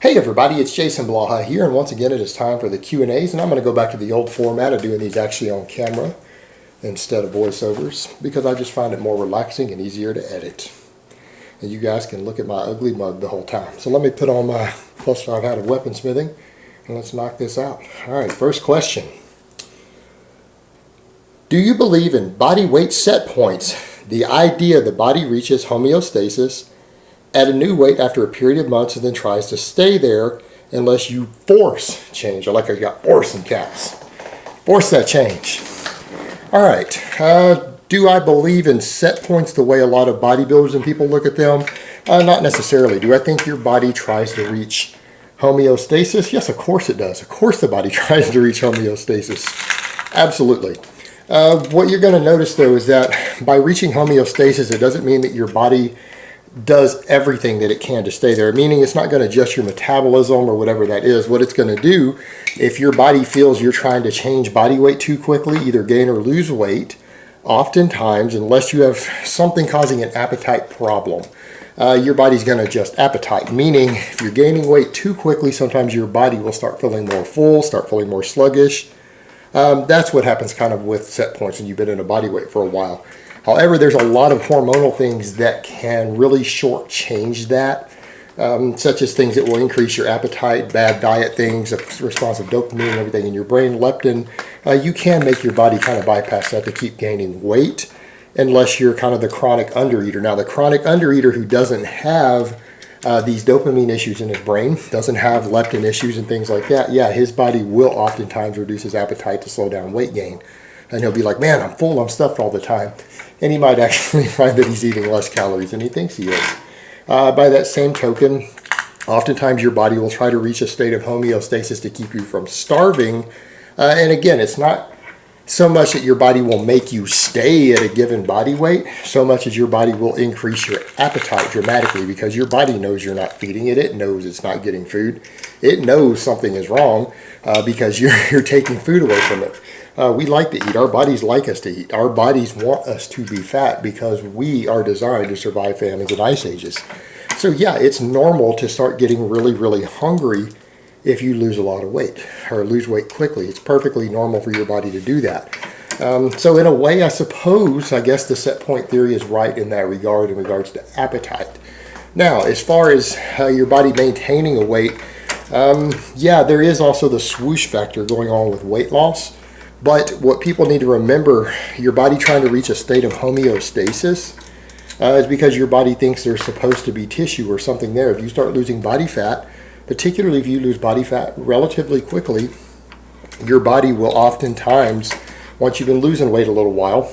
Hey everybody, it's Jason Blaha here, and once again it is time for the Q&As, and I'm going to go back to the old format of doing these actually on camera instead of voiceovers, because I just find it more relaxing and easier to edit. And you guys can look at my ugly mug the whole time. So let me put on my +5 hat of weaponsmithing, and let's knock this out. Alright, first question. Do you believe in body weight set points? The idea the body reaches homeostasis at a new weight after a period of months and then tries to stay there unless you force change. I like how you got force in caps. Force that change. All right. Do I believe in set points the way a lot of bodybuilders and people look at them? Not necessarily. Do I think your body tries to reach homeostasis? Yes, of course it does. Of course the body tries to reach homeostasis. Absolutely. What you're going to notice, though, is that by reaching homeostasis, it doesn't mean that your body does everything that it can to stay there, meaning it's not going to adjust your metabolism or whatever that is. What it's going to do, if your body feels you're trying to change body weight too quickly, either gain or lose weight, oftentimes, unless you have something causing an appetite problem, your body's going to adjust appetite, meaning if you're gaining weight too quickly, sometimes your body will start feeling more full, start feeling more sluggish. That's what happens kind of with set points when you've been in a body weight for a while. However, there's a lot of hormonal things that can really shortchange that, such as things that will increase your appetite, bad diet things, a response of dopamine and everything in your brain, leptin. You can make your body kind of bypass that to keep gaining weight unless you're kind of the chronic undereater. Now, the chronic undereater who doesn't have these dopamine issues in his brain, doesn't have leptin issues and things like that, yeah, his body will oftentimes reduce his appetite to slow down weight gain. And he'll be like, man, I'm full, I'm stuffed all the time. And he might actually find that he's eating less calories than he thinks he is. By that same token, oftentimes your body will try to reach a state of homeostasis to keep you from starving. And again, it's not so much that your body will make you stay at a given body weight, so much as your body will increase your appetite dramatically, because your body knows you're not feeding it. It knows it's not getting food. It knows something is wrong because you're taking food away from it. We like to eat. Our bodies like us to eat. Our bodies want us to be fat because we are designed to survive famines and ice ages. So yeah, it's normal to start getting really, really hungry if you lose a lot of weight or lose weight quickly. It's perfectly normal for your body to do that. So in a way, I guess the set point theory is right in that regard, in regards to appetite. Now, as far as your body maintaining a weight, yeah, there is also the swoosh factor going on with weight loss. But what people need to remember, your body trying to reach a state of homeostasis is because your body thinks there's supposed to be tissue or something there. If you start losing body fat, particularly if you lose body fat relatively quickly, your body will oftentimes, once you've been losing weight a little while,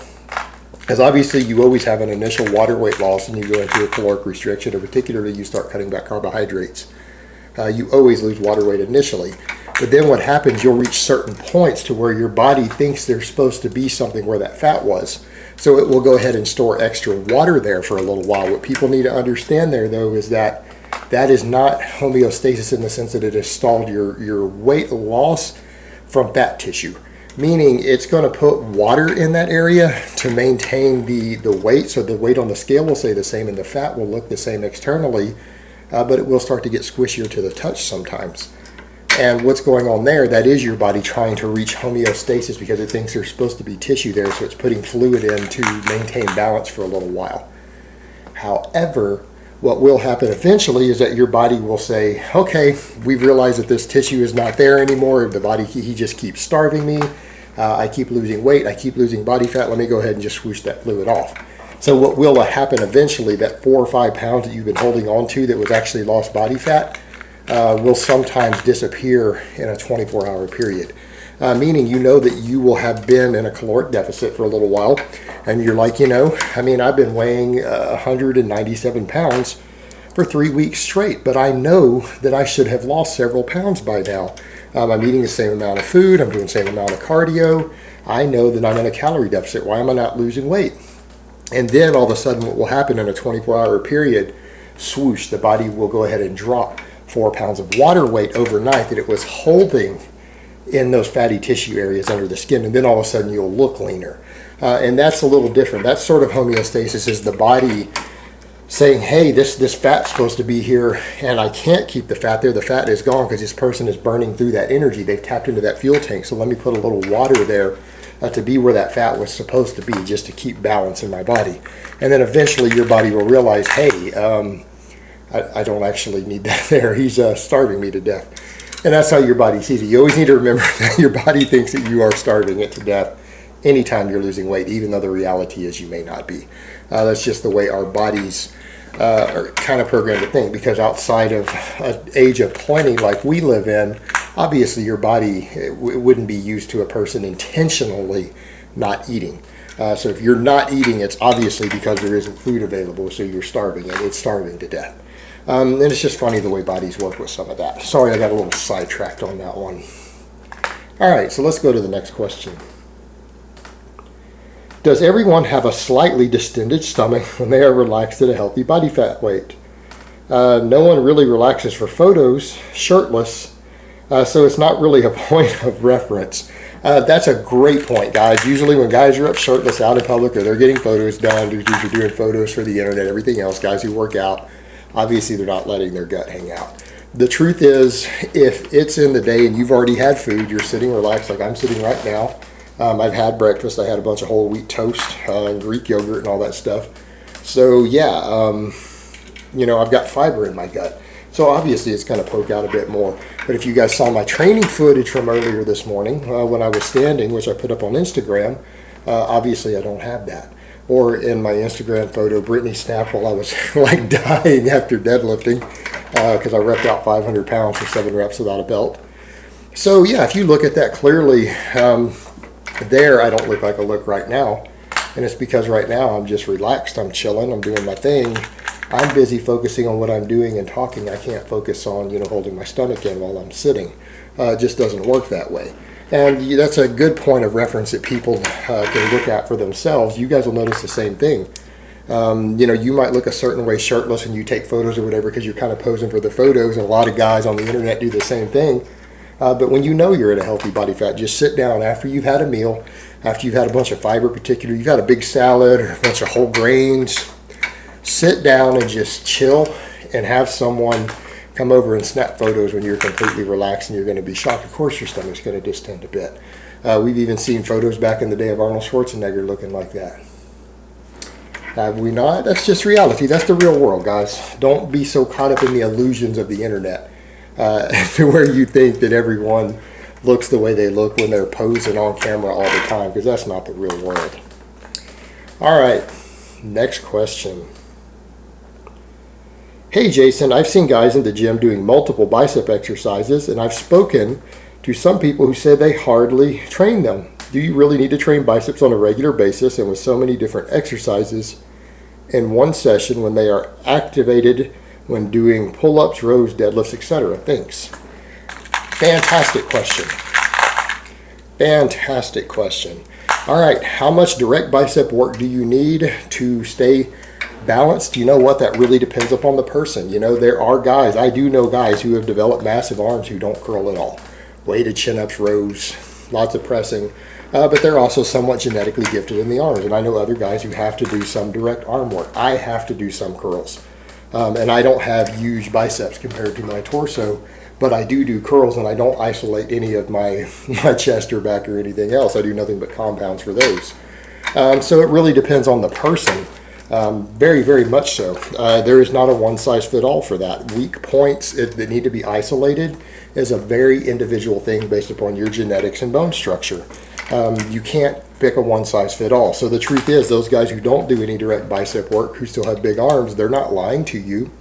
because obviously you always have an initial water weight loss and you go into a caloric restriction, or particularly you start cutting back carbohydrates. You always lose water weight initially. But then what happens, you'll reach certain points to where your body thinks there's supposed to be something where that fat was. So it will go ahead and store extra water there for a little while. What people need to understand there, though, is that that is not homeostasis in the sense that it has stalled your weight loss from fat tissue. Meaning it's going to put water in that area to maintain the weight. So the weight on the scale will stay the same and the fat will look the same externally, but it will start to get squishier to the touch sometimes. And what's going on there, that is your body trying to reach homeostasis because it thinks there's supposed to be tissue there, so it's putting fluid in to maintain balance for a little while. However, what will happen eventually is that your body will say, okay, we realize that this tissue is not there anymore. The body, he just keeps starving me. I keep losing weight. I keep losing body fat. Let me go ahead and just swoosh that fluid off. So what will happen eventually, that 4 or 5 pounds that you've been holding on to that was actually lost body fat, will sometimes disappear in a 24-hour period. Meaning you know that you will have been in a caloric deficit for a little while, and you're like, I've been weighing 197 pounds for 3 weeks straight, but I know that I should have lost several pounds by now. I'm eating the same amount of food, I'm doing the same amount of cardio, I know that I'm in a calorie deficit. Why am I not losing weight? And then all of a sudden what will happen in a 24-hour period, swoosh, the body will go ahead and drop 4 pounds of water weight overnight that it was holding in those fatty tissue areas under the skin, and then all of a sudden you'll look leaner. And that's a little different. That sort of homeostasis is the body saying, hey, this fat's supposed to be here and I can't keep the fat there. The fat is gone because this person is burning through that energy. They've tapped into that fuel tank. So let me put a little water there to be where that fat was supposed to be, just to keep balance in my body. And then eventually your body will realize, hey, I don't actually need that there. He's starving me to death. And that's how your body sees it. You always need to remember that your body thinks that you are starving it to death anytime you're losing weight, even though the reality is you may not be. That's just the way our bodies are kind of programmed to think, because outside of an age of plenty like we live in, obviously your body wouldn't be used to a person intentionally not eating. So if you're not eating, it's obviously because there isn't food available, so you're starving it. It's starving to death. And it's just funny the way bodies work with some of that. Sorry, I got a little sidetracked on that one. All right, so let's go to the next question. Does everyone have a slightly distended stomach when they are relaxed at a healthy body fat weight? No one really relaxes for photos shirtless, so it's not really a point of reference. That's a great point, guys. Usually when guys are up shirtless out in public, or they're getting photos done, they're doing photos for the internet, everything else, guys who work out, obviously they're not letting their gut hang out. The truth is, if it's in the day and you've already had food, you're sitting relaxed like I'm sitting right now. I've had breakfast. I had a bunch of whole wheat toast and Greek yogurt and all that stuff. So yeah, I've got fiber in my gut. So obviously it's going to poke out a bit more. But if you guys saw my training footage from earlier this morning when I was standing, which I put up on Instagram, obviously I don't have that. Or in my Instagram photo, Brittany snapped while I was like dying after deadlifting because I repped out 500 pounds for 7 reps without a belt. So yeah, if you look at that clearly, there I don't look like I look right now. And it's because right now I'm just relaxed. I'm chilling. I'm doing my thing. I'm busy focusing on what I'm doing and talking. I can't focus on, holding my stomach in while I'm sitting. It just doesn't work that way. And that's a good point of reference that people can look at for themselves. You guys will notice the same thing. You might look a certain way shirtless and you take photos or whatever because you're kind of posing for the photos. And a lot of guys on the internet do the same thing. But when you know you're at a healthy body fat, just sit down after you've had a meal, after you've had a bunch of fiber, particularly you've had a big salad or a bunch of whole grains. Sit down and just chill and have someone come over and snap photos when you're completely relaxed, and you're going to be shocked. Of course your stomach's going to distend a bit. We've even seen photos back in the day of Arnold Schwarzenegger looking like that. Have we not? That's just reality. That's the real world, guys. Don't be so caught up in the illusions of the internet to where you think that everyone looks the way they look when they're posing on camera all the time, because that's not the real world. All right, next question. Hey Jason, I've seen guys in the gym doing multiple bicep exercises, and I've spoken to some people who say they hardly train them. Do you really need to train biceps on a regular basis and with so many different exercises in one session when they are activated when doing pull-ups, rows, deadlifts, etc.? Thanks. Fantastic question. Fantastic question. All right, how much direct bicep work do you need to stay balanced? You know what? That really depends upon the person. There are guys, I do know guys who have developed massive arms who don't curl at all. Weighted chin-ups, rows, lots of pressing. But they're also somewhat genetically gifted in the arms. And I know other guys who have to do some direct arm work. I have to do some curls. And I don't have huge biceps compared to my torso, but I do curls, and I don't isolate any of my chest or back or anything else. I do nothing but compounds for those. So it really depends on the person. Very, very much so. There is not a one-size-fit-all for that. Weak points that need to be isolated is a very individual thing based upon your genetics and bone structure. You can't pick a one-size-fit-all. So the truth is, those guys who don't do any direct bicep work, who still have big arms, they're not lying to you.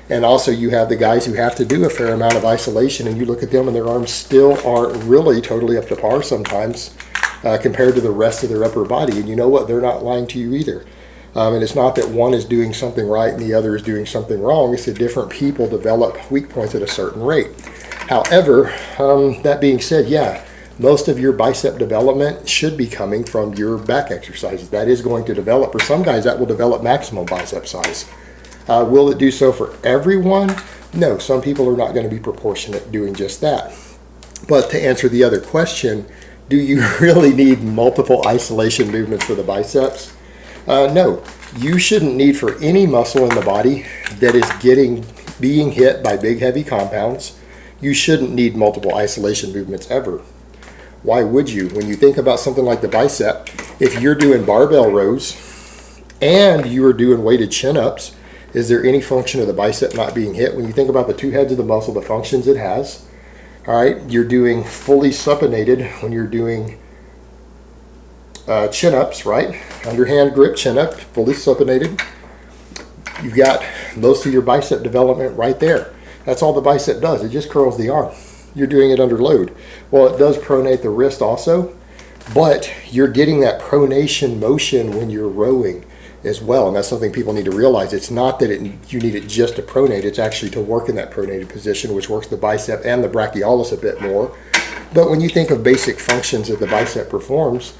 And also you have the guys who have to do a fair amount of isolation, and you look at them and their arms still aren't really totally up to par sometimes compared to the rest of their upper body. And you know what? They're not lying to you either. And it's not that one is doing something right and the other is doing something wrong. It's that different people develop weak points at a certain rate. However, that being said, yeah, most of your bicep development should be coming from your back exercises. That is going to develop. For some guys, that will develop maximum bicep size. Will it do so for everyone? No, some people are not going to be proportionate doing just that. But to answer the other question, do you really need multiple isolation movements for the biceps? No. You shouldn't need for any muscle in the body that is being hit by big heavy compounds. You shouldn't need multiple isolation movements ever. Why would you? When you think about something like the bicep, if you're doing barbell rows and you are doing weighted chin-ups, is there any function of the bicep not being hit? When you think about the two heads of the muscle, the functions it has, all right, you're doing fully supinated when you're doing chin-ups, right? Underhand grip chin-up, fully supinated. You've got most of your bicep development right there. That's all the bicep does. It just curls the arm. You're doing it under load. Well, it does pronate the wrist also, but you're getting that pronation motion when you're rowing as well, and that's something people need to realize. It's not that you need it just to pronate, it's actually to work in that pronated position, which works the bicep and the brachialis a bit more. But when you think of basic functions that the bicep performs,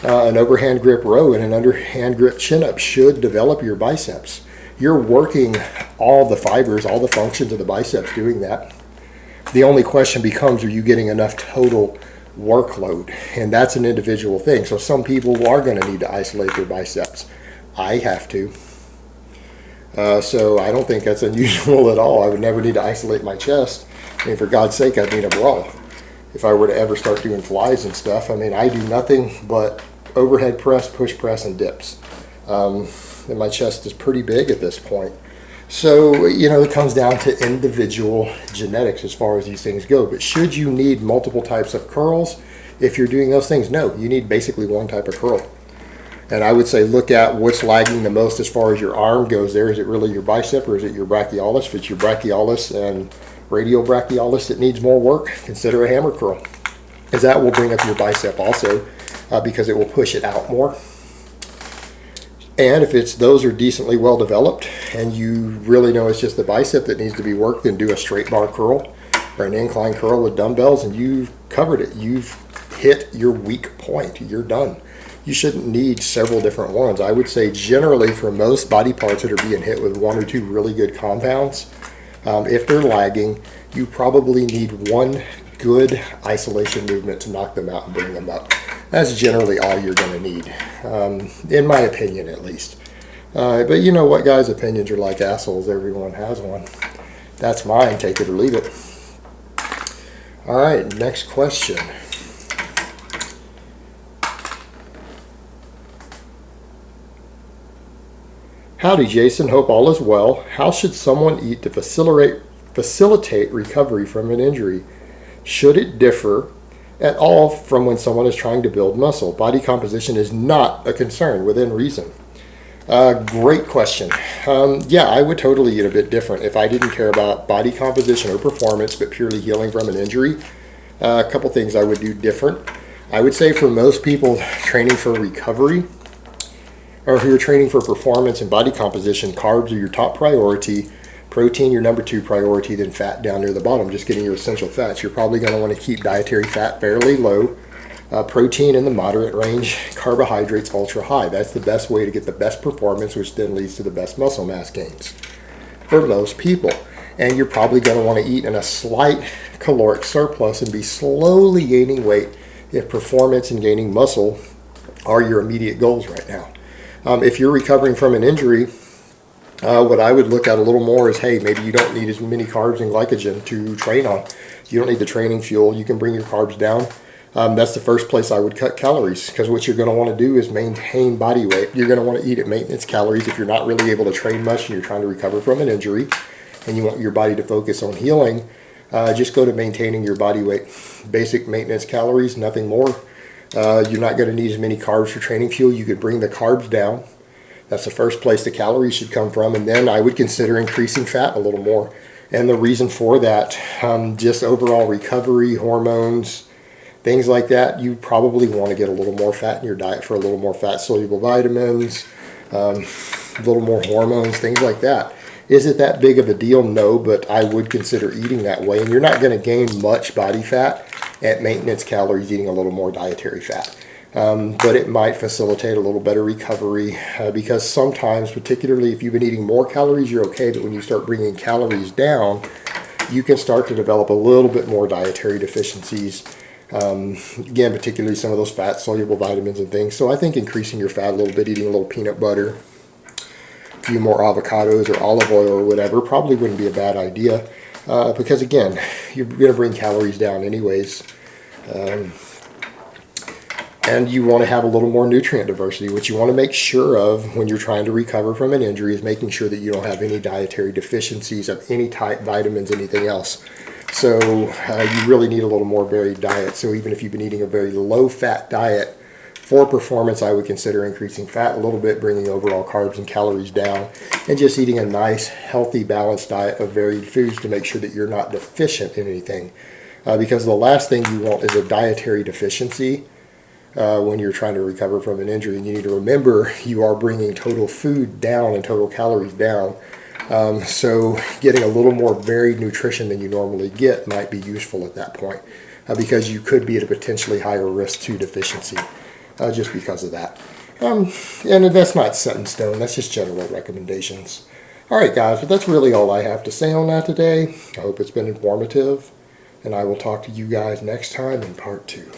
an overhand grip row and an underhand grip chin-up should develop your biceps. You're working all the fibers, all the functions of the biceps doing that. The only question becomes, are you getting enough total workload? And that's an individual thing. So some people are going to need to isolate their biceps. I have to. So I don't think that's unusual at all. I would never need to isolate my chest. I mean, for God's sake, I'd need a bra if I were to ever start doing flies and stuff. I mean, I do nothing but overhead press, push press, and dips. And my chest is pretty big at this point. So, it comes down to individual genetics as far as these things go. But should you need multiple types of curls if you're doing those things? No, you need basically one type of curl. And I would say look at what's lagging the most as far as your arm goes there. Is it really your bicep or is it your brachialis? If it's your brachialis and radial brachialis that needs more work, consider a hammer curl, because that will bring up your bicep also, because it will push it out more. And if those are decently well developed and you really know it's just the bicep that needs to be worked, then do a straight bar curl or an incline curl with dumbbells, and you've covered it. You've hit your weak point. You're done. You shouldn't need several different ones. I would say generally for most body parts that are being hit with one or two really good compounds, if they're lagging, you probably need one good isolation movement to knock them out and bring them up. That's generally all you're going to need, in my opinion at least. But you know what, guys? Opinions are like assholes. Everyone has one. That's mine. Take it or leave it. All right, next question. Howdy Jason, hope all is well. How should someone eat to facilitate recovery from an injury? Should it differ at all from when someone is trying to build muscle? Body composition is not a concern within reason. Great question. Yeah, I would totally eat a bit different if I didn't care about body composition or performance, but purely healing from an injury. A couple things I would do different. I would say for most people training for recovery, or who are training for performance and body composition, carbs are your top priority, protein your number 2 priority, then fat down near the bottom, just getting your essential fats. You're probably going to want to keep dietary fat fairly low, protein in the moderate range, carbohydrates ultra high. That's the best way to get the best performance, which then leads to the best muscle mass gains for most people. And you're probably going to want to eat in a slight caloric surplus and be slowly gaining weight if performance and gaining muscle are your immediate goals right now. If you're recovering from an injury, what I would look at a little more is, hey, maybe you don't need as many carbs and glycogen to train on. You don't need the training fuel. You can bring your carbs down. That's the first place I would cut calories, because what you're going to want to do is maintain body weight. You're going to want to eat at maintenance calories if you're not really able to train much and you're trying to recover from an injury and you want your body to focus on healing. Just go to maintaining your body weight. Basic maintenance calories, nothing more. You're not going to need as many carbs for training fuel. You could bring the carbs down. That's the first place the calories should come from. And then I would consider increasing fat a little more. And the reason for that, just overall recovery, hormones, things like that, you probably want to get a little more fat in your diet for a little more fat-soluble vitamins, a little more hormones, things like that. Is it that big of a deal? No, but I would consider eating that way. And you're not going to gain much body fat at maintenance calories eating a little more dietary fat. But it might facilitate a little better recovery, because sometimes, particularly if you've been eating more calories, you're okay. But when you start bringing calories down, you can start to develop a little bit more dietary deficiencies. Again, particularly some of those fat-soluble vitamins and things. So I think increasing your fat a little bit, eating a little peanut butter, few more avocados or olive oil or whatever probably wouldn't be a bad idea, because again, you're going to bring calories down anyways. And you want to have a little more nutrient diversity. What you want to make sure of when you're trying to recover from an injury is making sure that you don't have any dietary deficiencies of any type, vitamins, anything else. So you really need a little more varied diet. So even if you've been eating a very low-fat diet, for performance, I would consider increasing fat a little bit, bringing overall carbs and calories down, and just eating a nice, healthy, balanced diet of varied foods to make sure that you're not deficient in anything. Because the last thing you want is a dietary deficiency when you're trying to recover from an injury. And you need to remember you are bringing total food down and total calories down. So getting a little more varied nutrition than you normally get might be useful at that point, because you could be at a potentially higher risk to deficiency just because of that. And that's not set in stone. That's just general recommendations. All right, guys, but that's really all I have to say on that today. I hope it's been informative, and I will talk to you guys next time in part 2.